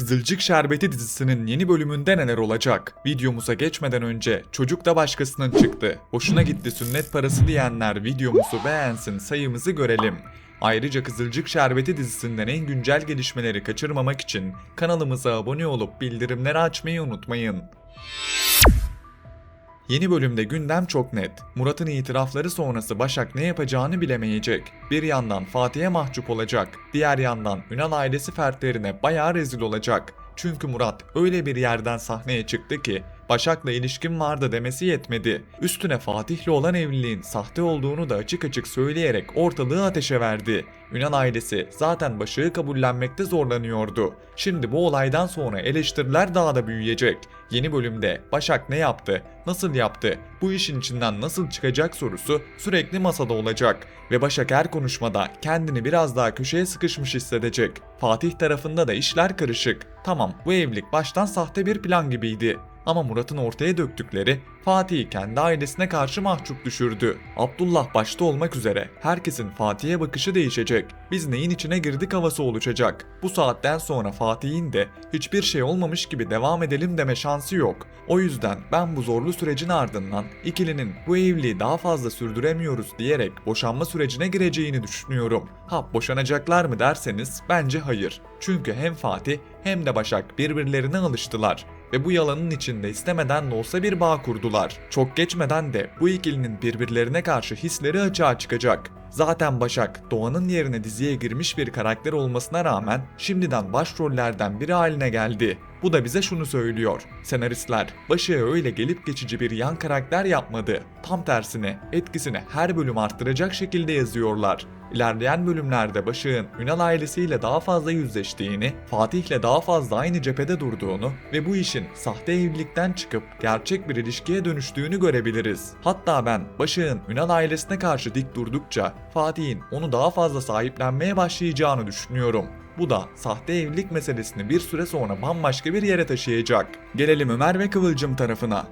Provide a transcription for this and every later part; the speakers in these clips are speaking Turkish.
Kızılcık Şerbeti dizisinin yeni bölümünde neler olacak? Videomuza geçmeden önce çocuk da başkasının çıktı. Hoşuna gitti sünnet parası diyenler videomuzu beğensin, sayımızı görelim. Ayrıca Kızılcık Şerbeti dizisinden en güncel gelişmeleri kaçırmamak için kanalımıza abone olup bildirimleri açmayı unutmayın. Yeni bölümde gündem çok net. Murat'ın itirafları sonrası Başak ne yapacağını bilemeyecek. Bir yandan Fatih'e mahcup olacak, diğer yandan Ünal ailesi fertlerine bayağı rezil olacak. Çünkü Murat öyle bir yerden sahneye çıktı ki Başak'la ilişkim vardı demesi yetmedi. Üstüne Fatih'le olan evliliğin sahte olduğunu da açık açık söyleyerek ortalığı ateşe verdi. Ünal ailesi zaten Başak'ı kabullenmekte zorlanıyordu. Şimdi bu olaydan sonra eleştiriler daha da büyüyecek. Yeni bölümde Başak ne yaptı, nasıl yaptı, bu işin içinden nasıl çıkacak sorusu sürekli masada olacak. Ve Başak her konuşmada kendini biraz daha köşeye sıkışmış hissedecek. Fatih tarafında da işler karışık. Tamam, bu evlilik baştan sahte bir plan gibiydi. Ama Murat'ın ortaya döktükleri Fatih'i kendi ailesine karşı mahcup düşürdü. Abdullah başta olmak üzere herkesin Fatih'e bakışı değişecek. Biz neyin içine girdik havası oluşacak. Bu saatten sonra Fatih'in de hiçbir şey olmamış gibi devam edelim deme şansı yok. O yüzden ben bu zorlu sürecin ardından ikilinin bu evliliği daha fazla sürdüremiyoruz diyerek boşanma sürecine gireceğini düşünüyorum. Boşanacaklar mı derseniz bence hayır. Çünkü hem Fatih hem de Başak birbirlerine alıştılar. Ve bu yalanın içinde istemeden de olsa bir bağ kurdular. Çok geçmeden de bu ikilinin birbirlerine karşı hisleri açığa çıkacak. Zaten Başak, Doğan'ın yerine diziye girmiş bir karakter olmasına rağmen şimdiden başrollerden biri haline geldi. Bu da bize şunu söylüyor. Senaristler Başak'a öyle gelip geçici bir yan karakter yapmadı. Tam tersine etkisini her bölüm arttıracak şekilde yazıyorlar. İlerleyen bölümlerde Başak'ın Ünal ailesiyle daha fazla yüzleştiğini, Fatih'le daha fazla aynı cephede durduğunu ve bu işin sahte evlilikten çıkıp gerçek bir ilişkiye dönüştüğünü görebiliriz. Hatta ben Başak'ın Ünal ailesine karşı dik durdukça Fatih'in onu daha fazla sahiplenmeye başlayacağını düşünüyorum. Bu da sahte evlilik meselesini bir süre sonra bambaşka bir yere taşıyacak. Gelelim Ömer ve Kıvılcım tarafına.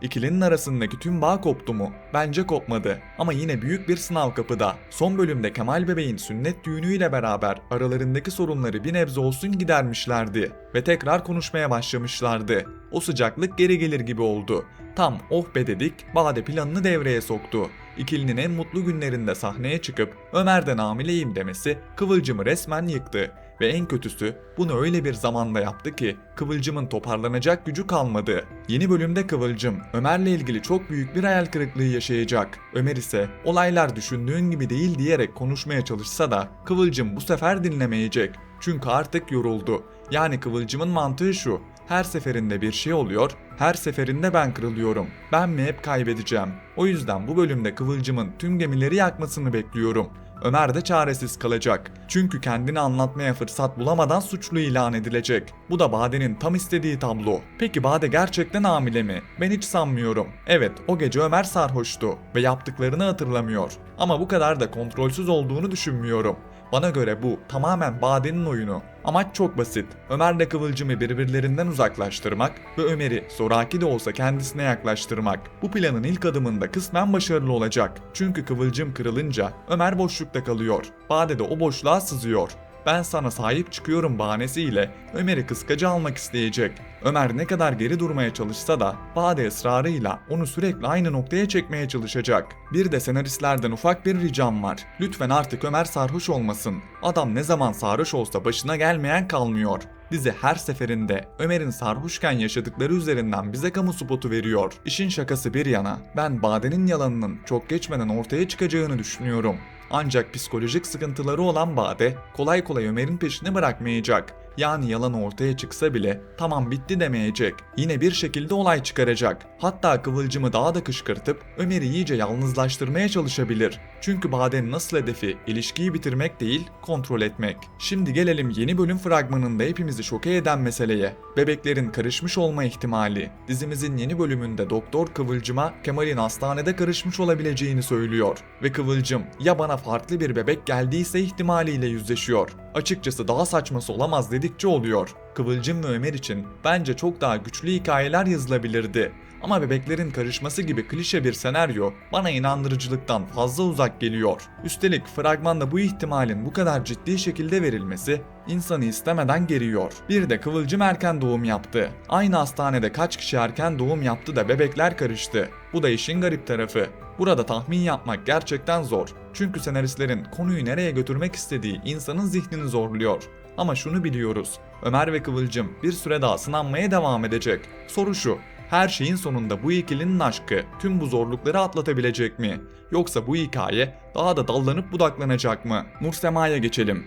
İkilinin arasındaki tüm bağ koptu mu? Bence kopmadı. Ama yine büyük bir sınav kapıda. Son bölümde Kemal Bebeğin sünnet düğünüyle beraber aralarındaki sorunları bir nebze olsun gidermişlerdi. Ve tekrar konuşmaya başlamışlardı. O sıcaklık geri gelir gibi oldu. Tam oh be dedik, Bade planını devreye soktu. İkilinin en mutlu günlerinde sahneye çıkıp Ömer'den hamileyim demesi Kıvılcım'ı resmen yıktı. Ve en kötüsü bunu öyle bir zamanda yaptı ki Kıvılcım'ın toparlanacak gücü kalmadı. Yeni bölümde Kıvılcım Ömer'le ilgili çok büyük bir hayal kırıklığı yaşayacak. Ömer ise olaylar düşündüğün gibi değil diyerek konuşmaya çalışsa da Kıvılcım bu sefer dinlemeyecek. Çünkü artık yoruldu. Yani Kıvılcım'ın mantığı şu: her seferinde bir şey oluyor, her seferinde ben kırılıyorum. Ben mi hep kaybedeceğim? O yüzden bu bölümde Kıvılcım'ın tüm gemileri yakmasını bekliyorum. Ömer de çaresiz kalacak. Çünkü kendini anlatmaya fırsat bulamadan suçlu ilan edilecek. Bu da Bade'nin tam istediği tablo. Peki Bade gerçekten hamile mi? Ben hiç sanmıyorum. Evet, o gece Ömer sarhoştu ve yaptıklarını hatırlamıyor. Ama bu kadar da kontrolsüz olduğunu düşünmüyorum. Bana göre bu tamamen Bade'nin oyunu. Amaç çok basit. Ömer'le Kıvılcım'ı birbirlerinden uzaklaştırmak ve Ömer'i zoraki de olsa kendisine yaklaştırmak. Bu planın ilk adımında kısmen başarılı olacak. Çünkü Kıvılcım kırılınca Ömer boşlukta kalıyor. Bade de o boşluğa sızıyor. Ben sana sahip çıkıyorum bahanesiyle Ömer'i kıskaca almak isteyecek. Ömer ne kadar geri durmaya çalışsa da Bade ısrarıyla onu sürekli aynı noktaya çekmeye çalışacak. Bir de senaristlerden ufak bir ricam var. Lütfen artık Ömer sarhoş olmasın. Adam ne zaman sarhoş olsa başına gelmeyen kalmıyor. Dizi her seferinde Ömer'in sarhoşken yaşadıkları üzerinden bize kamu spotu veriyor. İşin şakası bir yana, ben Bade'nin yalanının çok geçmeden ortaya çıkacağını düşünüyorum. Ancak psikolojik sıkıntıları olan Bade kolay kolay Ömer'in peşini bırakmayacak. Yani yalan ortaya çıksa bile tamam bitti demeyecek. Yine bir şekilde olay çıkaracak. Hatta Kıvılcım'ı daha da kışkırtıp Ömer'i iyice yalnızlaştırmaya çalışabilir. Çünkü Bade'nin asıl hedefi ilişkiyi bitirmek değil, kontrol etmek. Şimdi gelelim yeni bölüm fragmanında hepimizi şoke eden meseleye. Bebeklerin karışmış olma ihtimali. Dizimizin yeni bölümünde Doktor Kıvılcım'a Kemal'in hastanede karışmış olabileceğini söylüyor. Ve Kıvılcım ya bana farklı bir bebek geldiyse ihtimaliyle yüzleşiyor. Açıkçası daha saçması olamaz dedikçe oluyor. Kıvılcım ve Ömer için bence çok daha güçlü hikayeler yazılabilirdi. Ama bebeklerin karışması gibi klişe bir senaryo bana inandırıcılıktan fazla uzak geliyor. Üstelik fragmanda bu ihtimalin bu kadar ciddi şekilde verilmesi insanı istemeden geriyor. Bir de Kıvılcım erken doğum yaptı. Aynı hastanede kaç kişi erken doğum yaptı da bebekler karıştı. Bu da işin garip tarafı. Burada tahmin yapmak gerçekten zor. Çünkü senaristlerin konuyu nereye götürmek istediği insanın zihnini zorluyor. Ama şunu biliyoruz. Ömer ve Kıvılcım bir süre daha sınanmaya devam edecek. Soru şu: her şeyin sonunda bu ikilinin aşkı tüm bu zorlukları atlatabilecek mi? Yoksa bu hikaye daha da dallanıp budaklanacak mı? Nursema'ya geçelim.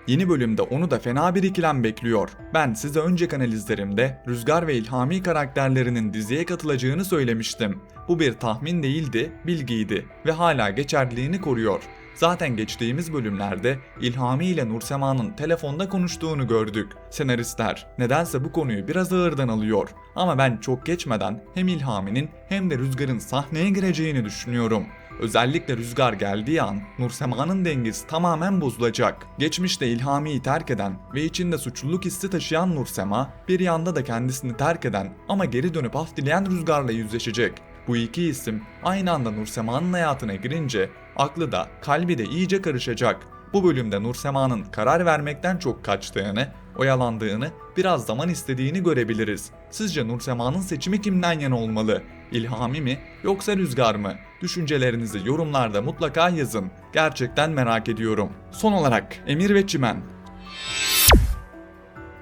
Yeni bölümde onu da fena bir ikilem bekliyor. Ben size önceki analizlerimde Rüzgar ve İlhami karakterlerinin diziye katılacağını söylemiştim. Bu bir tahmin değildi, bilgiydi ve hala geçerliliğini koruyor. Zaten geçtiğimiz bölümlerde İlhami ile Nursema'nın telefonda konuştuğunu gördük. Senaristler nedense bu konuyu biraz ağırdan alıyor. Ama ben çok geçmeden hem İlhami'nin hem de Rüzgar'ın sahneye gireceğini düşünüyorum. Özellikle Rüzgar geldiği an Nursema'nın dengesi tamamen bozulacak. Geçmişte İlhami'yi terk eden ve içinde suçluluk hissi taşıyan Nursema bir yanda da kendisini terk eden ama geri dönüp af dileyen Rüzgar'la yüzleşecek. Bu iki isim aynı anda Nursema'nın hayatına girince aklı da kalbi de iyice karışacak. Bu bölümde Nursema'nın karar vermekten çok kaçtığını, oyalandığını, biraz zaman istediğini görebiliriz. Sizce Nursema'nın seçimi kimden yana olmalı? İlhami mi yoksa Rüzgar mı? Düşüncelerinizi yorumlarda mutlaka yazın. Gerçekten merak ediyorum. Son olarak Emir ve Çimen.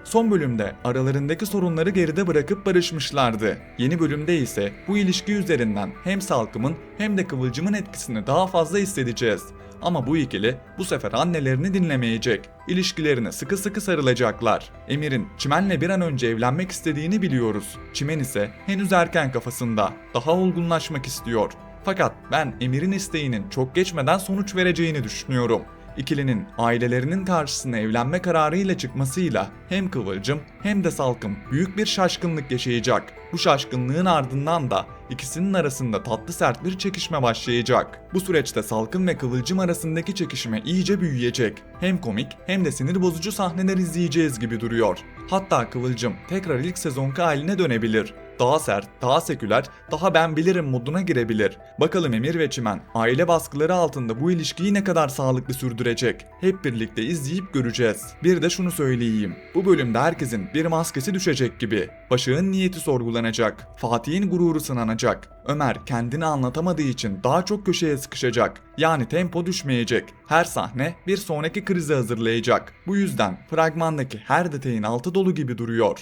Son bölümde aralarındaki sorunları geride bırakıp barışmışlardı. Yeni bölümde ise bu ilişki üzerinden hem Salkım'ın hem de Kıvılcım'ın etkisini daha fazla hissedeceğiz. Ama bu ikili bu sefer annelerini dinlemeyecek. İlişkilerine sıkı sıkı sarılacaklar. Emir'in Çimen'le bir an önce evlenmek istediğini biliyoruz. Çimen ise henüz erken kafasında. Daha olgunlaşmak istiyor. Fakat ben Emir'in isteğinin çok geçmeden sonuç vereceğini düşünüyorum. İkilinin ailelerinin karşısına evlenme kararıyla çıkmasıyla hem Kıvılcım hem de Salkım büyük bir şaşkınlık yaşayacak. Bu şaşkınlığın ardından da ikisinin arasında tatlı sert bir çekişme başlayacak. Bu süreçte Salkım ve Kıvılcım arasındaki çekişme iyice büyüyecek. Hem komik hem de sinir bozucu sahneler izleyeceğiz gibi duruyor. Hatta Kıvılcım tekrar ilk sezonki haline dönebilir. Daha sert, daha seküler, daha ben bilirim moduna girebilir. Bakalım Emir ve Çimen aile baskıları altında bu ilişkiyi ne kadar sağlıklı sürdürecek? Hep birlikte izleyip göreceğiz. Bir de şunu söyleyeyim. Bu bölümde herkesin bir maskesi düşecek gibi. Başak'ın niyeti sorgulanacak. Fatih'in gururu sınanacak. Ömer kendini anlatamadığı için daha çok köşeye sıkışacak. Yani tempo düşmeyecek. Her sahne bir sonraki krizi hazırlayacak. Bu yüzden fragmandaki her detayın altı dolu gibi duruyor.